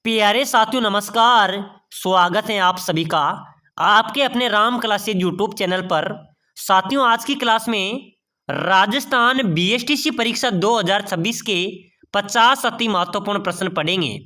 प्यारे साथियों नमस्कार। स्वागत है आप सभी का आपके अपने राम क्लासेज यूट्यूब चैनल पर। साथियों आज की क्लास में राजस्थान बीएसटीसी परीक्षा 2026 के 50 अति महत्वपूर्ण प्रश्न पढ़ेंगे।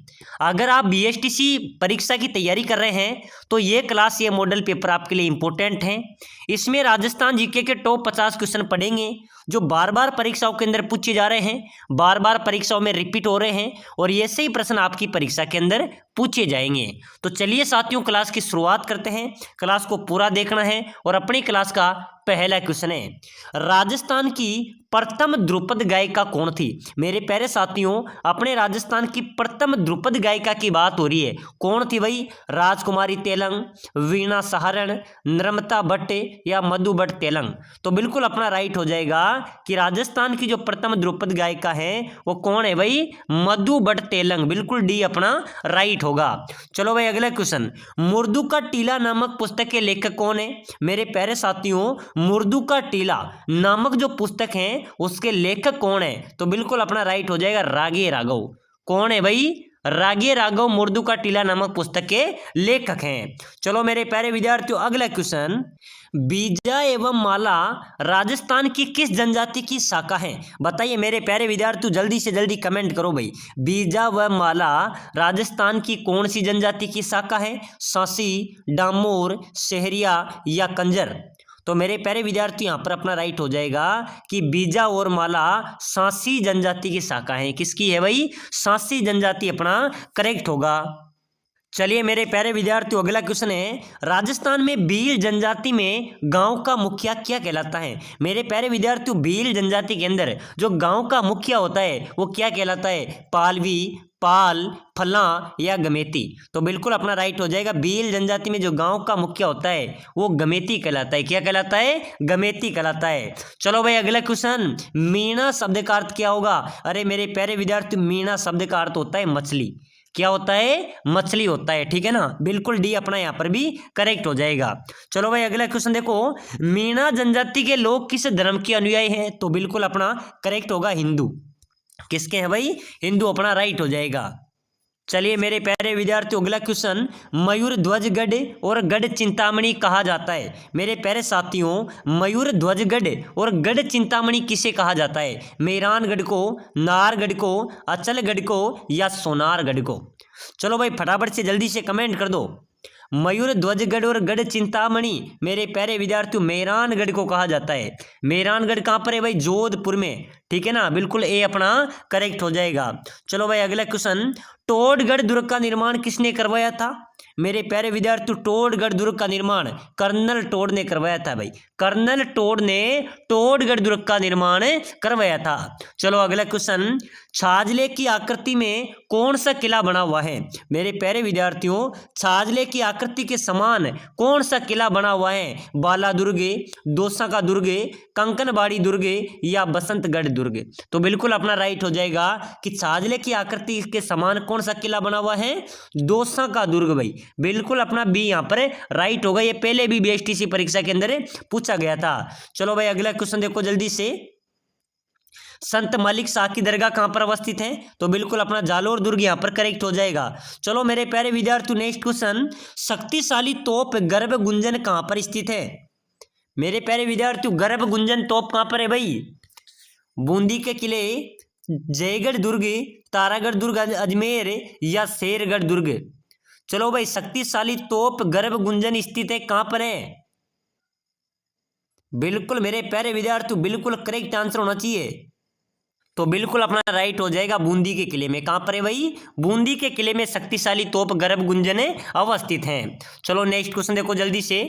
अगर आप बीएसटीसी परीक्षा की तैयारी कर रहे हैं तो ये मॉडल पेपर आपके लिए इंपॉर्टेंट है। इसमें राजस्थान जीके के टॉप 50 क्वेश्चन पढ़ेंगे जो बार बार परीक्षाओं के अंदर पूछे जा रहे हैं, बार बार परीक्षाओं में रिपीट हो रहे हैं और ये सही प्रश्न आपकी परीक्षा के अंदर पूछे जाएंगे। तो चलिए साथियों क्लास की शुरुआत करते हैं। क्लास को पूरा देखना है और अपनी क्लास का पहला क्वेश्चन है, राजस्थान की प्रथम ध्रुपद गायिका कौन थी? मेरे प्यारे साथियों अपने राजस्थान की प्रथम ध्रुपद गायिका की बात हो रही है। कौन थी भाई? राजकुमारी तेलंग, वीणा सहारण, नर्मदा भट्ट या मधु भट्ट तेलंग। तो बिल्कुल अपना राइट हो जाएगा कि राजस्थान की जो प्रथम ध्रुपद गायिका है वो कौन है भाई? मधु भट्ट तेलंग। बिल्कुल डी अपना राइट होगा। चलो भाई अगला क्वेश्चन, मुर्दू का टीला नामक पुस्तक के लेखक कौन है? मेरे प्यारे साथियों मुर्दू का टीला नामक जो पुस्तक है उसके लेखक कौन है? तो बिल्कुल अपना राइट हो जाएगा रागे राघव। कौन है भाई? रागे राघव मुर्दू का टीला नामक पुस्तक के लेखक हैं। चलो मेरे प्यारे विद्यार्थियों अगला क्वेश्चन, बीजा एवं माला राजस्थान की किस जनजाति की शाखा है? बताइए मेरे प्यारे विद्यार्थियों जल्दी से जल्दी कमेंट करो भाई। बीजा व माला राजस्थान की कौन सी जनजाति की शाखा है? सांसी, डामोर, सहरिया या कंजर? तो मेरे प्यारे विद्यार्थी यहाँ पर अपना राइट हो जाएगा कि बीजा और माला सांसी जनजाति की शाखा है। किसकी है भाई? सांसी जनजाति अपना करेक्ट होगा। चलिए मेरे प्यारे विद्यार्थियों अगला क्वेश्चन है, राजस्थान में भील जनजाति में गांव का मुखिया क्या कहलाता है? मेरे प्यारे विद्यार्थियों भील जनजाति के अंदर जो गांव का मुखिया होता है वो क्या कहलाता है? पालवी, पाल, फला या गमेती? तो बिल्कुल अपना राइट हो जाएगा। भील जनजाति में जो गांव का मुखिया होता है वो गमेती कहलाता है। क्या कहलाता है? गमेती कहलाता है। चलो भाई अगला क्वेश्चन, मीणा शब्द का अर्थ क्या होगा? अरे मेरे प्यारे विद्यार्थी मीणा शब्द का अर्थ होता है मछली। क्या होता है? मछली होता है। ठीक है ना, बिल्कुल डी अपना यहाँ पर भी करेक्ट हो जाएगा। चलो भाई अगला क्वेश्चन देखो, मीणा जनजाति के लोग किस धर्म के अनुयायी हैं? तो बिल्कुल अपना करेक्ट होगा हिंदू। किसके हैं भाई? हिंदू अपना राइट हो जाएगा। चलिए मेरे प्यारे विद्यार्थियों अगला क्वेश्चन, मयूर ध्वज गढ़ और गढ़ चिंतामणि कहा जाता है? मेरे प्यारे साथियों मयूर ध्वज गढ़ और गढ़ चिंतामणि किसे कहा जाता है? मेहरानगढ़ को, नाहरगढ़ को, अचलगढ़ को या सोनारगढ़ को? चलो भाई फटाफट से जल्दी से कमेंट कर दो। मयूर ध्वजगढ़ और गढ़ चिंतामणि मेरे प्यारे विद्यार्थियों मेहरानगढ़ को कहा जाता है। मेहरानगढ़ कहाँ पर है भाई? जोधपुर में। ठीक है ना, बिल्कुल ए अपना करेक्ट हो जाएगा। चलो भाई अगला क्वेश्चन, टोडगढ़ दुर्ग का निर्माण किसने करवाया था? मेरे प्यारे विद्यार्थियों टोडगढ़ दुर्ग का निर्माण कर्नल टोड ने करवाया था भाई। कर्नल टोड ने टोडगढ़ दुर्ग का निर्माण करवाया था। चलो अगला क्वेश्चन, छाजले की आकृति में कौन सा किला बना हुआ है? मेरे प्यारे विद्यार्थियों छाजले की आकृति के समान कौन सा किला बना हुआ है? बाला दुर्ग, दोसा का दुर्ग, कंकनबाड़ी दुर्ग या बसंतगढ़ दुर्ग? तो बिल्कुल अपना राइट हो जाएगा कि छाजले की आकृति के समान कौन सा किला बना हुआ है? दोसा का दुर्ग भाई। बिल्कुल अपना बी यहाँ पर राइट होगा। ये पहले भी बीएसटीसी परीक्षा के अंदर पूछा गया था। चलो भाई अगला क्वेश्चन देखो जल्दी से, संत मलिक शाह की दरगाह कहां पर अवस्थित है? तो बिल्कुल अपना जालोर दुर्ग यहां पर करेक्ट हो जाएगा। चलो मेरे प्यारे विद्यार्थियों नेक्स्ट क्वेश्चन, शक्तिशाली तोप गर्भ गुंजन कहां पर स्थित है? मेरे प्यारे विद्यार्थियों गर्भ गुंजन तोप कहां पर है भाई? बूंदी के किले, जयगढ़ दुर्ग, तारागढ़ दुर्ग अजमेर या शेरगढ़ दुर्ग? चलो भाई शक्तिशाली तोप गर्भ गुंजन स्थित है कहां पर है? बिल्कुल मेरे प्यारे विद्यार्थियों बिल्कुल करेक्ट आंसर होना चाहिए। तो बिल्कुल अपना राइट हो जाएगा बूंदी के किले में। कहां पर है भाई? बूंदी के किले में शक्तिशाली तोप गर्भ गुंजन अवस्थित हैं। चलो नेक्स्ट क्वेश्चन देखो जल्दी से,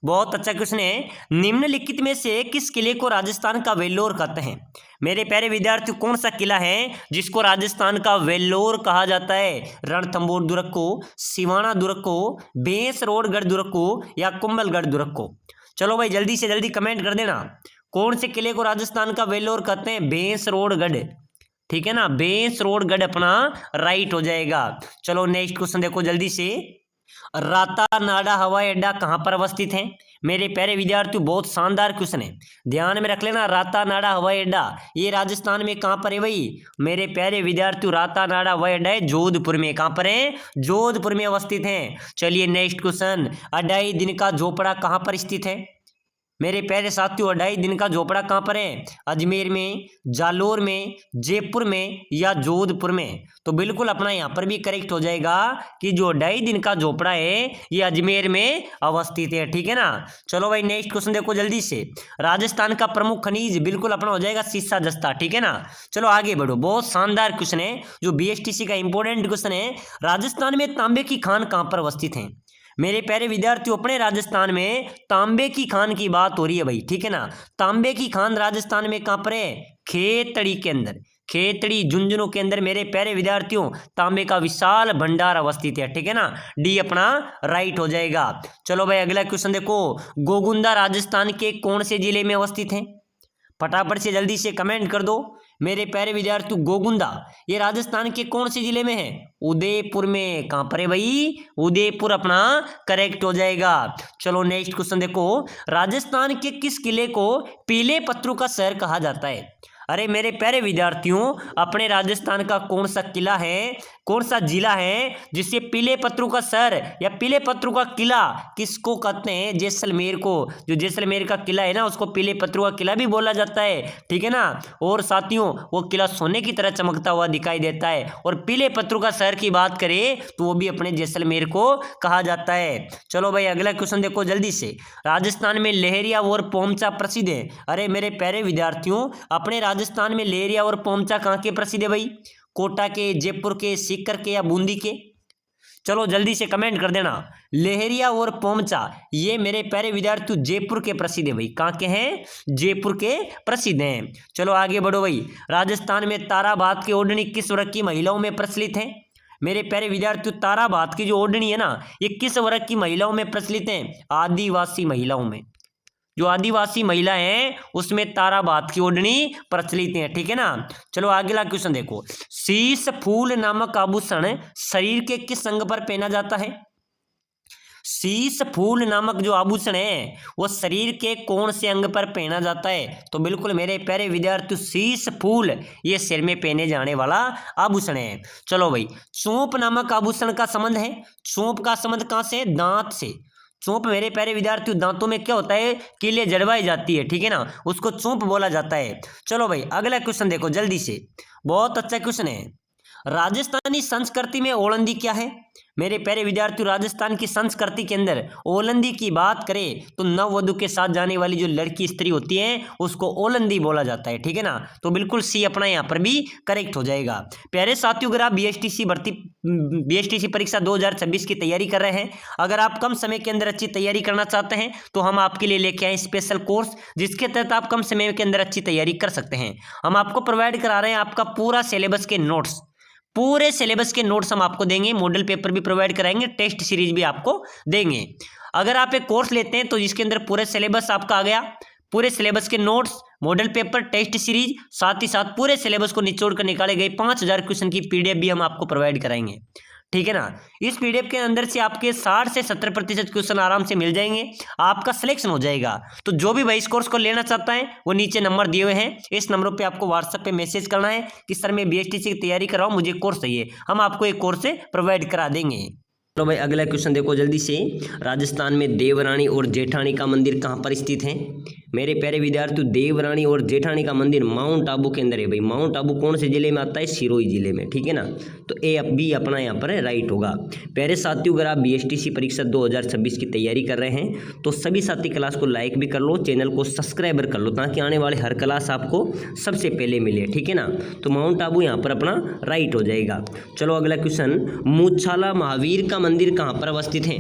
बहुत अच्छा क्वेश्चन है, निम्नलिखित में से किस किले को राजस्थान का वेल्लोर कहते हैं? मेरे प्यारे विद्यार्थियों कौन सा किला है जिसको राजस्थान का वेल्लोर कहा जाता है? रणथंभौर दुर्ग को, सिवाना दुर्ग को, बेंसरोडगढ़ दुर्ग को या कुंभलगढ़ दुर्ग को? चलो भाई जल्दी से जल्दी कमेंट कर देना, कौन से किले को राजस्थान का वेल्लोर कहते हैं? बेंसरोडगढ़। ठीक है ना, बेंसरोडगढ़ अपना राइट हो जाएगा। चलो नेक्स्ट क्वेश्चन देखो जल्दी से, रातानाडा हवाई अड्डा कहाँ पर अवस्थित है? मेरे प्यारे विद्यार्थियों, बहुत शानदार क्वेश्चन है, ध्यान में रख लेना। रातानाडा हवाई अड्डा ये राजस्थान में कहाँ पर है भाई? मेरे प्यारे विद्यार्थियों, रातानाडा हवाई अड्डा है जोधपुर में। कहाँ पर है? जोधपुर में अवस्थित है। चलिए नेक्स्ट क्वेश्चन, अढ़ाई दिन का झोपड़ा कहाँ पर स्थित है? मेरे प्यारे साथियों, अढ़ाई दिन का झोपड़ा कहाँ पर है? अजमेर में, जालोर में, जयपुर में या जोधपुर में? तो बिल्कुल अपना यहाँ पर भी करेक्ट हो जाएगा कि जो अढ़ाई दिन का झोपड़ा है ये अजमेर में अवस्थित है। ठीक है ना। चलो भाई नेक्स्ट क्वेश्चन देखो जल्दी से। राजस्थान का प्रमुख खनिज बिल्कुल अपना हो जाएगा सीसा जस्ता। ठीक है ना। चलो आगे बढ़ो, बहुत शानदार क्वेश्चन है जो बीएसटीसी का इंपॉर्टेंट क्वेश्चन है। राजस्थान में तांबे की खान कहाँ पर अवस्थित है? मेरे प्यारे विद्यार्थियों, अपने राजस्थान में तांबे की खान की बात हो रही है भाई। ठीक है ना। तांबे की खान राजस्थान में कहाँ पर है? खेतड़ी के अंदर, खेतड़ी झुंझुनू के अंदर मेरे प्यारे विद्यार्थियों तांबे का विशाल भंडार अवस्थित है। ठीक है ना। डी अपना राइट हो जाएगा। चलो भाई अगला क्वेश्चन देखो, गोगुंदा राजस्थान के कौन से जिले में अवस्थित है? फटाफट से जल्दी से कमेंट कर दो मेरे प्यारे विद्यार्थियों। गोगुंदा ये राजस्थान के कौन से जिले में है? उदयपुर में। कहां पर है भाई? उदयपुर अपना करेक्ट हो जाएगा। चलो नेक्स्ट क्वेश्चन देखो, राजस्थान के किस किले को पीले पत्थरों का शहर कहा जाता है? अरे मेरे प्यारे विद्यार्थियों, अपने राजस्थान का कौन सा किला है, कौन सा जिला है जिसे पीले पत्थरों का शहर या पीले पत्थरों का किला किसको कहते हैं? जैसलमेर को। जो जैसलमेर का किला है ना उसको पीले पत्थरों का किला भी बोला जाता है। ठीक है ना। और साथियों वो किला सोने की तरह चमकता हुआ दिखाई देता है। और पीले पत्थरों का शहर की बात करें तो वो भी अपने जैसलमेर को कहा जाता है। चलो भाई अगला क्वेश्चन देखो जल्दी से। राजस्थान में लहरिया और पोमचा प्रसिद्ध है। अरे मेरे प्यारे विद्यार्थियों, अपने राजस्थान में लहरिया और पोमचा कहाँ के प्रसिद्ध है भाई? कोटा के, जयपुर के, सीकर के या बूंदी के? चलो जल्दी से कमेंट कर देना। लहरिया और पोमचा ये मेरे प्यारे विद्यार्थियों जयपुर के प्रसिद्ध है भाई। कहाँ के हैं? जयपुर के प्रसिद्ध हैं। चलो आगे बढ़ो भाई। राजस्थान में ताराबाद की ओढ़नी किस वर्ग की महिलाओं में प्रचलित है? मेरे प्यारे विद्यार्थियों, ताराबाद की जो ओढ़नी है ना ये किस वर्ग की महिलाओं में प्रचलित है? आदिवासी महिलाओं में। जो आदिवासी महिला है उसमें ताराबाद की ओढ़नी प्रचलित है। ठीक है ना। चलो अगला क्वेश्चन देखो, शीश फूल नामक आभूषण शरीर के किस अंग पर पहना जाता है? शीश फूल नामक जो आभूषण है वो शरीर के कौन से अंग पर पहना जाता है? तो बिल्कुल मेरे प्यारे विद्यार्थी, शीश फूल ये सिर में पहने जाने वाला आभूषण है। चलो भाई, चोंप नामक आभूषण का संबंध है। चोंप का संबंध कहाँ से? दांत से। चोंप मेरे प्यारे विद्यार्थियों दांतों में क्या होता है? कीले जड़वाई जाती है। ठीक है ना, उसको चोंप बोला जाता है। चलो भाई अगला क्वेश्चन देखो जल्दी से, बहुत अच्छा क्वेश्चन है। राजस्थानी संस्कृति में ओलंदी क्या है? मेरे प्यारे विद्यार्थियों, राजस्थान की संस्कृति के अंदर ओलंदी की बात करें तो नववधु के साथ जाने वाली जो लड़की स्त्री होती है उसको ओलंदी बोला जाता है। ठीक है ना। तो बिल्कुल सी अपना यहाँ पर भी करेक्ट हो जाएगा। प्यारे साथियों, अगर आप बीएसटीसी परीक्षा 2026 की तैयारी कर रहे हैं, अगर आप कम समय के अंदर अच्छी तैयारी करना चाहते हैं तो हम आपके लिए लेके आए स्पेशल कोर्स जिसके तहत आप कम समय के अंदर अच्छी तैयारी कर सकते हैं। हम आपको प्रोवाइड करा रहे हैं आपका पूरा सिलेबस के नोट्स, पूरे सिलेबस के नोट्स हम आपको देंगे, मॉडल पेपर भी प्रोवाइड कराएंगे, टेस्ट सीरीज भी आपको देंगे। अगर आप एक कोर्स लेते हैं तो जिसके अंदर पूरे सिलेबस आपका आ गया, पूरे सिलेबस के notes, model paper, test series, साथ ही साथ पूरे सिलेबस को निचोड़ कर निकाले गए 5000 क्वेश्चन की पीडीएफ भी हम आपको प्रोवाइड कराएंगे। ठीक है ना। इस पीडीएफ के अंदर से आपके 60 से 70% क्वेश्चन आराम से मिल जाएंगे, आपका सिलेक्शन हो जाएगा। तो जो भी भाई इस कोर्स को लेना चाहता है वो नीचे नंबर दिए हुए हैं, इस नंबरों पे आपको व्हाट्सएप पे मैसेज करना है कि सर मैं बीएसटीसी की तैयारी कर रहा हूँ, मुझे कोर्स चाहिए, हम आपको एक कोर्स प्रोवाइड करा देंगे। चलो भाई अगला क्वेश्चन देखो जल्दी से। राजस्थान में देवरानी और जेठानी का मंदिर कहाँ पर स्थित है? मेरे प्यारे विद्यार्थियों, देवरानी और जेठानी का मंदिर माउंट आबू के अंदर है भाई। माउंट आबू कौन से जिले में आता है? सिरोही जिले में। ठीक है ना। तो ए बी अपना यहाँ पर राइट होगा। प्यारे साथियों, अगर आप बीएसटीसी परीक्षा 2026 की तैयारी कर रहे हैं तो सभी साथी क्लास को लाइक भी कर लो, चैनल को सब्सक्राइबर कर लो ताकि आने वाले हर क्लास आपको सबसे पहले मिले। ठीक है ना। तो माउंट आबू यहाँ पर अपना राइट हो जाएगा। चलो अगला क्वेश्चन, मूछाला महावीर का मंदिर कहाँ पर अवस्थित है?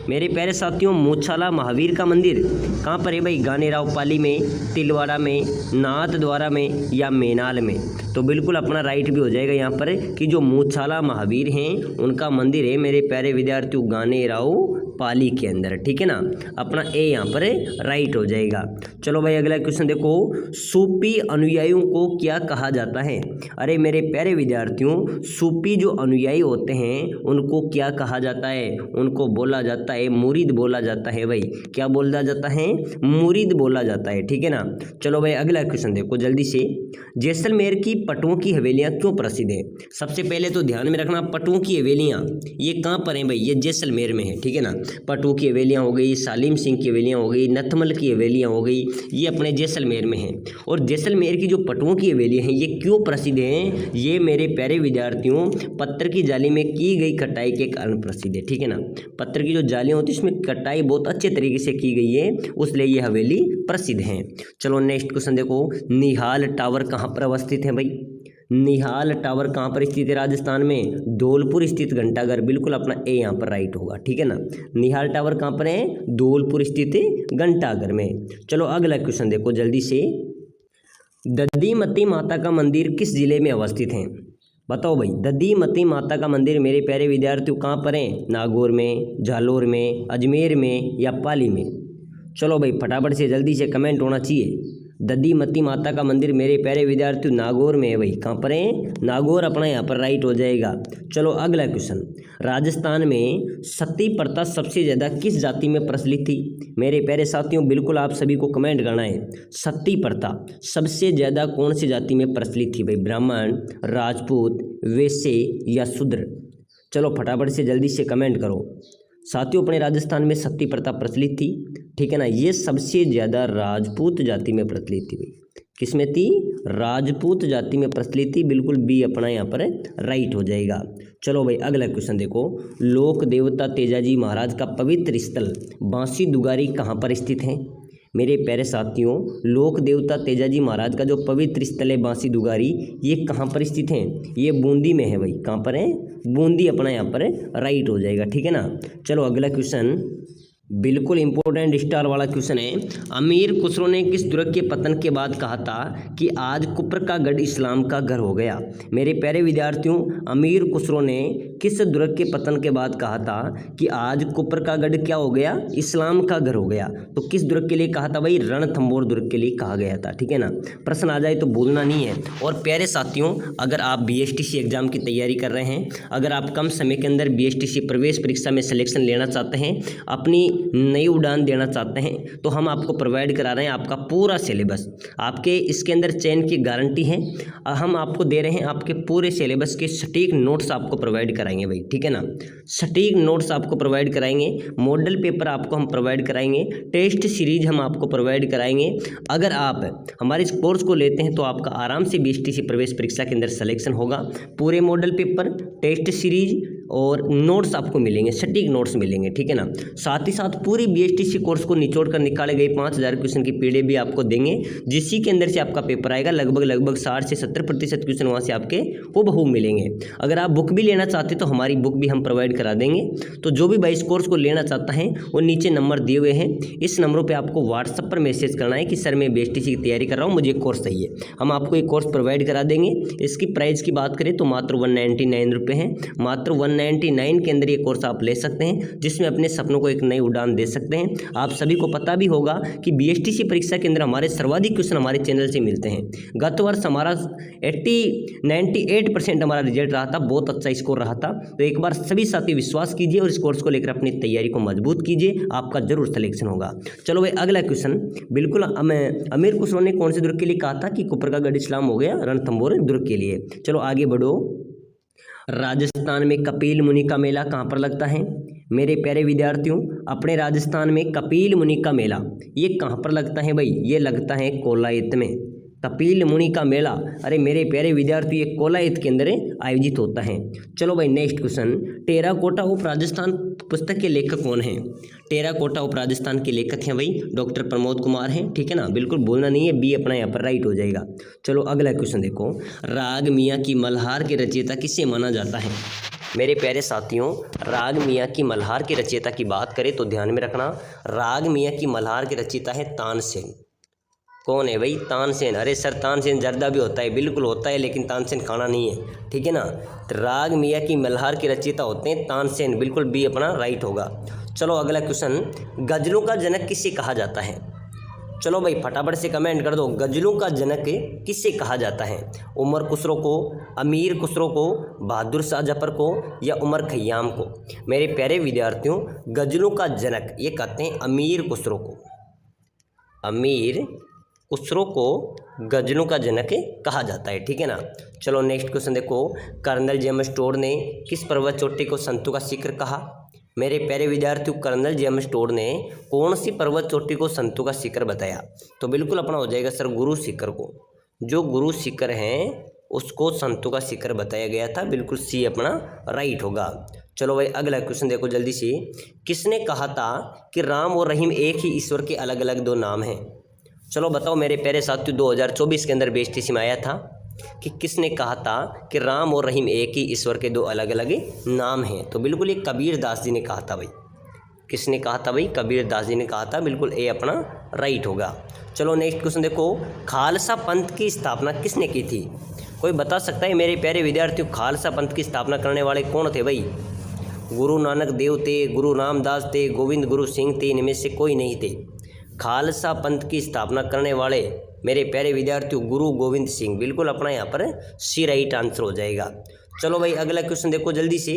मेरे प्यारे साथियों मूछाला महावीर का मंदिर कहाँ पर है भाई? गानेराव पाली में, तिलवाड़ा में, नाथ द्वारा में या मेनाल में? तो बिल्कुल अपना राइट भी हो जाएगा यहाँ पर कि जो मूछाला महावीर हैं उनका मंदिर है मेरे प्यारे विद्यार्थियों गानेराव पाली के अंदर, ठीक है ना। अपना ए यहाँ पर राइट हो जाएगा। चलो भाई अगला क्वेश्चन देखो, सूफी अनुयायियों को क्या कहा जाता है? अरे मेरे प्यारे विद्यार्थियों सूफी जो अनुयायी होते हैं उनको क्या कहा जाता है? उनको बोला जाता है मुरीद बोला जाता है भाई। क्या बोला जाता है? मुरीद बोला जाता है, ठीक है ना। चलो भाई अगला क्वेश्चन देखो जल्दी से, जैसलमेर की पटुओं की हवेलियाँ क्यों प्रसिद्ध है? सबसे पहले तो ध्यान में रखना पटुओं की हवेलियाँ ये कहाँ पर हैं भाई? ये जैसलमेर में है, ठीक है ना। पटुओं की हवेलियाँ हो गई, सालिम सिंह की हवेलियाँ हो गई, नथमल की हवेलियाँ हो गई, ये अपने जैसलमेर में हैं। और जैसलमेर की जो पटुओं की हवेलियाँ हैं ये क्यों प्रसिद्ध हैं? ये मेरे प्यारे विद्यार्थियों पत्थर की जाली में की गई कटाई के कारण प्रसिद्ध है, ठीक है ना। पत्थर की जो जालियाँ होती है इसमें कटाई बहुत अच्छे तरीके से की गई है, उसलिए ये हवेली प्रसिद्ध है। चलो नेक्स्ट क्वेश्चन देखो, निहाल टावर कहाँ पर अवस्थित है भाई? निहाल टावर कहाँ पर स्थित है? राजस्थान में धौलपुर स्थित घंटाघर, बिल्कुल अपना ए यहाँ पर राइट होगा, ठीक है ना। निहाल टावर कहाँ पर है? धौलपुर स्थित घंटाघर में। चलो अगला क्वेश्चन देखो जल्दी से, दधीमती माता का मंदिर किस जिले में अवस्थित है? बताओ भाई, दधीमती माता का मंदिर मेरे प्यारे विद्यार्थियों कहाँ पर है? नागौर में, जालोर में, अजमेर में या पाली में? चलो भाई फटाफट से जल्दी से कमेंट होना चाहिए। दधीमती माता का मंदिर मेरे प्यारे विद्यार्थियों नागौर में है भाई। कहाँ पर है? नागौर अपना यहाँ पर राइट हो जाएगा। चलो अगला क्वेश्चन, राजस्थान में सती प्रथा सबसे ज़्यादा किस जाति में प्रचलित थी? मेरे प्यारे साथियों बिल्कुल आप सभी को कमेंट करना है, सती प्रथा सबसे ज़्यादा कौन सी जाति में प्रचलित थी भाई? ब्राह्मण, राजपूत, वैश्य या शूद्र? चलो फटाफट से जल्दी से कमेंट करो। साथियों अपने राजस्थान में सती प्रथा प्रचलित थी, ठीक है ना। ये सबसे ज़्यादा राजपूत जाति में प्रचलित थी भाई। किस में थी? राजपूत जाति में प्रचलित थी, बिल्कुल बी अपना यहाँ पर राइट हो जाएगा। चलो भाई अगला क्वेश्चन देखो, लोक देवता तेजाजी महाराज का पवित्र स्थल बांसी दुगारी कहाँ पर स्थित है? मेरे प्यारे साथियों लोक देवता तेजाजी महाराज का जो पवित्र स्थल है बांसी दुगारी ये कहाँ पर स्थित है? ये बूंदी में है भाई। कहाँ पर है? बूंदी अपना यहाँ पर राइट हो जाएगा, ठीक है ना। चलो अगला क्वेश्चन बिल्कुल इंपॉर्टेंट स्टार वाला क्वेश्चन है, अमीर खुसरो ने किस दुर्ग के पतन के बाद कहा था कि आज कुप्र का गढ़ इस्लाम का घर हो गया? मेरे प्यारे विद्यार्थियों अमीर खुसरो ने किस दुर्ग के पतन के बाद कहा था कि आज कुप्र का गढ़ क्या हो गया? इस्लाम का घर हो गया। तो किस दुर्ग के लिए कहा था भाई? रणथंभौर दुर्ग के लिए कहा गया था, ठीक है ना। प्रश्न आ जाए तो भूलना नहीं है। और प्यारे साथियों अगर आप BSTC एग्जाम की तैयारी कर रहे हैं, अगर आप कम समय के अंदर BSTC प्रवेश परीक्षा में सिलेक्शन लेना चाहते हैं, अपनी नई उड़ान देना चाहते हैं, तो हम आपको प्रोवाइड करा रहे हैं आपका पूरा सिलेबस। आपके इसके अंदर चयन की गारंटी है। हम आपको दे रहे हैं आपके पूरे सिलेबस के सटीक नोट्स आपको प्रोवाइड कराएंगे भाई, ठीक है ना। सटीक नोट्स आपको प्रोवाइड कराएंगे, मॉडल पेपर आपको हम प्रोवाइड कराएंगे, टेस्ट सीरीज हम आपको प्रोवाइड कराएंगे। अगर आप हमारे इस कोर्स को लेते हैं तो आपका आराम से BSTC प्रवेश परीक्षा के अंदर सिलेक्शन होगा। पूरे मॉडल पेपर, टेस्ट सीरीज और नोट्स आपको मिलेंगे, सटीक नोट्स मिलेंगे, ठीक है ना। साथ ही साथ पूरी BSTC कोर्स को निचोड़ कर निकाले गए 5000 क्वेश्चन की PDF भी आपको देंगे, जिसी के अंदर से आपका पेपर आएगा। लगभग 60 से 70% क्वेश्चन वहाँ से आपके हूबहू मिलेंगे। अगर आप बुक भी लेना चाहते तो हमारी बुक भी हम प्रोवाइड करा देंगे। तो जो भी भाई इस कोर्स को लेना चाहता है वो नीचे नंबर दिए हुए हैं, इस नंबरों पर आपको व्हाट्सअप पर मैसेज करना है कि सर मैं BSTC की तैयारी कर रहा हूँ, मुझे एक कोर्स चाहिए। हम आपको एक कोर्स प्रोवाइड करा देंगे। इसकी प्राइस की बात करें तो मात्र 199 रुपये है। मात्र 199 के अंदर ये कोर्स आप ले सकते हैं, जिसमें अपने सपनों को एक नई उड़ान दे सकते हैं। आप सभी को पता भी होगा कि BSTC परीक्षा के अंदर हमारे सर्वाधिक क्वेश्चन हमारे चैनल से मिलते हैं। गत वर्ष हमारा 98% हमारा रिजल्ट रहा था, बहुत अच्छा स्कोर रहा था। तो एक बार सभी साथी विश्वास कीजिए और इस कोर्स को लेकर अपनी तैयारी को मजबूत कीजिए, आपका जरूर सिलेक्शन होगा। चलो भाई अगला क्वेश्चन, बिल्कुल अमीर खुसरो ने कौन से दुर्ग के लिए कहा था कि कुप्र का गढ़ इस्लाम हो गया? रणथंभौर दुर्ग के लिए। चलो आगे बढ़ो, राजस्थान में कपिल मुनि का मेला कहाँ पर लगता है? मेरे प्यारे विद्यार्थियों अपने राजस्थान में कपिल मुनि का मेला ये कहाँ पर लगता है भाई? ये लगता है कोलायत में। कपिल मुनि का मेला, अरे मेरे प्यारे विद्यार्थी ये कोलायत के अंदर आयोजित होता है। चलो भाई next question, terracotta of Rajasthan पुस्तक के लेखक कौन हैं? टेराकोटा ऑफ राजस्थान के लेखक हैं भाई डॉक्टर प्रमोद कुमार हैं, ठीक है ना। बिल्कुल बोलना नहीं है, बी अपना यहाँ पर राइट हो जाएगा। चलो अगला क्वेश्चन देखो, राग मियाँ की मल्हार के रचयिता किसे माना जाता है? मेरे प्यारे साथियों, राग मियाँ की मल्हार के रचयिता की बात करें तो ध्यान में रखना, राग मियाँ की मल्हार के रचयिता है तानसेन। कौन है भाई? तानसेन। अरे सर तानसेन जर्दा भी होता है, बिल्कुल होता है, लेकिन तानसेन खाना नहीं है, ठीक है ना। तो राग मियाँ की मल्हार के रचयिता होते हैं तानसेन, बिल्कुल बी अपना राइट होगा। चलो अगला क्वेश्चन, गजलों का जनक किसे कहा जाता है? चलो भाई फटाफट से कमेंट कर दो, गजलों का जनक किसे कहा जाता है? उमर खुसरो को, अमीर खुसरो को, बहादुर शाह जफर को या उमर खयाम को? मेरे प्यारे विद्यार्थियों, गजलों का जनक ये कहते हैं अमीर खुसरो को। अमीर खुसरो को गजलों का जनक कहा जाता है, ठीक है ना। चलो नेक्स्ट क्वेश्चन देखो, कर्नल जेम्स टोड ने किस पर्वत चोटी को संतों का शिखर कहा? मेरे प्यारे विद्यार्थियों, कर्नल जेम्स टोड ने कौन सी पर्वत चोटी को संतों का शिखर बताया? तो बिल्कुल अपना हो जाएगा सर गुरु शिखर को। जो गुरु शिखर हैं उसको संतों का शिखर बताया गया था, बिल्कुल सी अपना राइट होगा। चलो भाई अगला क्वेश्चन देखो जल्दी से, किसने कहा था कि राम और रहीम एक ही ईश्वर के अलग अलग दो नाम हैं? चलो बताओ मेरे प्यारे साथियों, 2024 के अंदर बीएसटीसी में आया था कि किसने कहा था कि राम और रहीम एक ही ईश्वर के दो अलग अलग नाम हैं? तो बिल्कुल ये कबीर दास जी ने कहा था भाई। किसने कहा था भाई? कबीर दास जी ने कहा था, बिल्कुल ए अपना राइट होगा। चलो नेक्स्ट क्वेश्चन देखो, खालसा पंथ की स्थापना किसने की थी? कोई बता सकता है मेरे प्यारे विद्यार्थियों, खालसा पंथ की स्थापना करने वाले कौन थे भाई? गुरु नानक देव थे, गुरु रामदास थे, गोविंद गुरु सिंह थे, इनमें से कोई नहीं थे। खालसा पंथ की स्थापना करने वाले मेरे प्यारे विद्यार्थियों गुरु गोविंद सिंह, बिल्कुल अपना यहाँ पर सी राइट आंसर हो जाएगा। चलो भाई अगला क्वेश्चन देखो जल्दी से,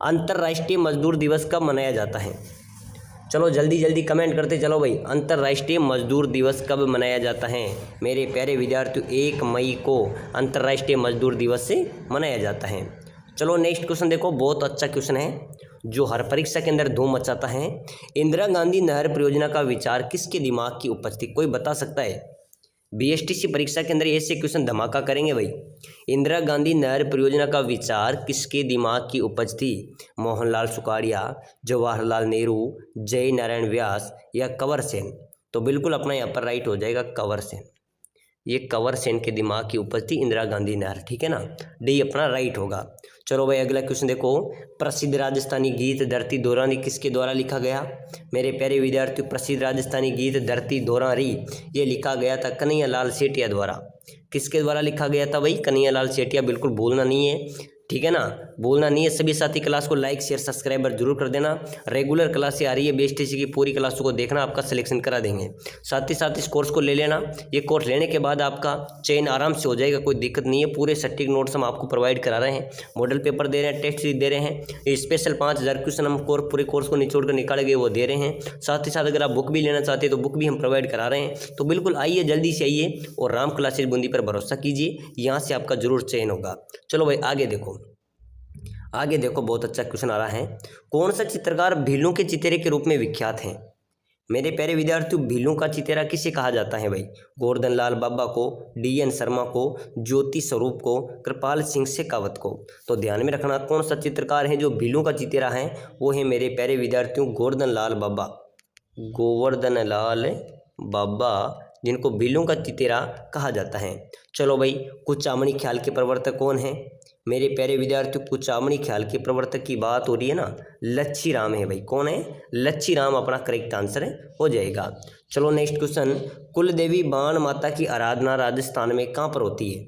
अंतर्राष्ट्रीय मजदूर दिवस कब मनाया जाता है? चलो जल्दी जल्दी कमेंट करते चलो भाई, अंतर्राष्ट्रीय मजदूर दिवस कब मनाया जाता है? मेरे प्यारे विद्यार्थियों 1 मई को अंतर्राष्ट्रीय मजदूर दिवस से मनाया जाता है। चलो नेक्स्ट क्वेश्चन देखो, बहुत अच्छा क्वेश्चन है जो हर परीक्षा के अंदर धूम मचाता है। इंदिरा गांधी नहर परियोजना का विचार किसके दिमाग की उपज थी? कोई बता सकता है? बीएसटीसी परीक्षा के अंदर ऐसे क्वेश्चन धमाका करेंगे भाई। इंदिरा गांधी नहर परियोजना का विचार किसके दिमाग की उपज थी? मोहनलाल सुखाड़िया, जवाहरलाल नेहरू, जय नारायण व्यास या कंवर सेन? तो बिल्कुल अपना यहाँ पर राइट हो जाएगा कंवर सेन। ये कंवर सेन के दिमाग की उपज थी इंदिरा गांधी नहर, ठीक है ना, डी अपना राइट होगा। चलो भाई अगला क्वेश्चन देखो, प्रसिद्ध राजस्थानी गीत धरती दोहरानी किसके द्वारा लिखा गया? मेरे प्यारे विद्यार्थियों, प्रसिद्ध राजस्थानी गीत धरती दोहरानी ये लिखा गया था कन्हैयालाल सेठिया द्वारा। किसके द्वारा लिखा गया था भाई? कन्हैयालाल सेठिया, बिल्कुल भूलना नहीं है, ठीक है ना, भूलना नहीं है। सभी साथी क्लास को लाइक शेयर सब्सक्राइबर जरूर कर देना। रेगुलर क्लासें आ रही है बीएसटीसी की, पूरी क्लासों को देखना, आपका सिलेक्शन करा देंगे। साथ ही साथ इस कोर्स को ले लेना, ये कोर्स लेने के बाद आपका चयन आराम से हो जाएगा, कोई दिक्कत नहीं है। पूरे सटीक नोट्स हम आपको प्रोवाइड करा रहे हैं, मॉडल पेपर दे रहे हैं, टेस्ट सीरीज दे रहे हैं, स्पेशल 5000 क्वेश्चन हम पूरे कोर्स को निचोड़ कर निकालेंगे वो दे रहे हैं। साथ ही साथ अगर आप बुक भी लेना चाहते हैं तो बुक भी हम प्रोवाइड करा रहे हैं। तो बिल्कुल आइए, जल्दी से आइए और राम क्लासेज बूंदी पर भरोसा कीजिए, यहाँ से आपका जरूर चयन होगा। चलो भाई आगे देखो, आगे देखो, बहुत अच्छा क्वेश्चन आ रहा है। कौन सा चित्रकार भीलों के चितेरे के रूप में विख्यात हैं? मेरे प्यारे विद्यार्थियों, भीलों का चितेरा किसे कहा जाता है भाई? गोवर्धन लाल बाबा को, DN शर्मा को, ज्योति स्वरूप को, कृपाल सिंह शेखावत को? तो ध्यान में रखना, कौन सा चित्रकार है जो भीलों का चितेरा है? वो है मेरे प्यारे विद्यार्थियों गोवर्धन लाल बाबा। गोवर्धन लाल बाबा, जिनको भीलों का चितेरा कहा जाता है। चलो भाई, कुचामणी ख्याल के प्रवर्तक कौन है? मेरे प्यारे विद्यार्थियों, कुचामणी ख्याल के प्रवर्तक की बात हो रही है ना, लच्छी राम है भाई। कौन है? लच्छी राम अपना करेक्ट आंसर हो जाएगा। चलो नेक्स्ट क्वेश्चन, कुल देवी बाण माता की आराधना राजस्थान में कहाँ पर होती है?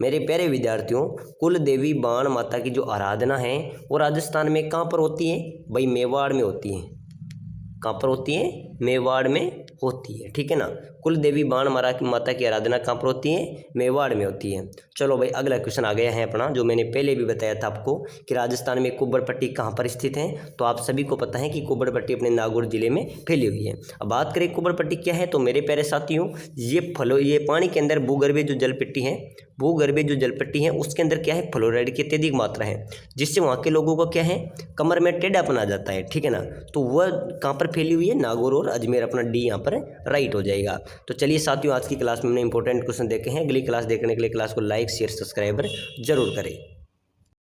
मेरे प्यारे विद्यार्थियों, कुल देवी बाण माता की जो आराधना है वो राजस्थान में कहाँ पर होती है भाई? मेवाड़ में होती है। कहाँ पर होती है? मेवाड़ में होती है, ठीक है ना। कुल देवी बाण माता की आराधना कहाँ पर होती है? मेवाड़ में होती है। चलो भाई अगला क्वेश्चन आ गया है अपना, जो मैंने पहले भी बताया था आपको कि राजस्थान में कुब्बड़पट्टी कहाँ पर स्थित है। तो आप सभी को पता है कि कुब्बड़पट्टी अपने नागौर जिले में फैली हुई है। अब बात करें कुब्बड़पट्टी क्या है, तो मेरे प्यारे साथियों, ये पानी के अंदर भूगर्भीय जो जलपट्टी है, भूगर्भीय जो जलपट्टी है उसके अंदर क्या है? फ्लोराइड की अत्यधिक मात्रा है, जिससे वहाँ के लोगों को क्या है? कमर में टेढ़ापन आ जाता है, ठीक है ना। तो वह कहाँ पर फैली हुई है? नागौर और अजमेर, अपना डी यहाँ पर राइट हो जाएगा। तो चलिए साथियों, आज की क्लास में हमने इंपॉर्टेंट क्वेश्चन देखे हैं। अगली क्लास देखने के लिए क्लास को लाइक शेयर सब्सक्राइबर जरूर करें।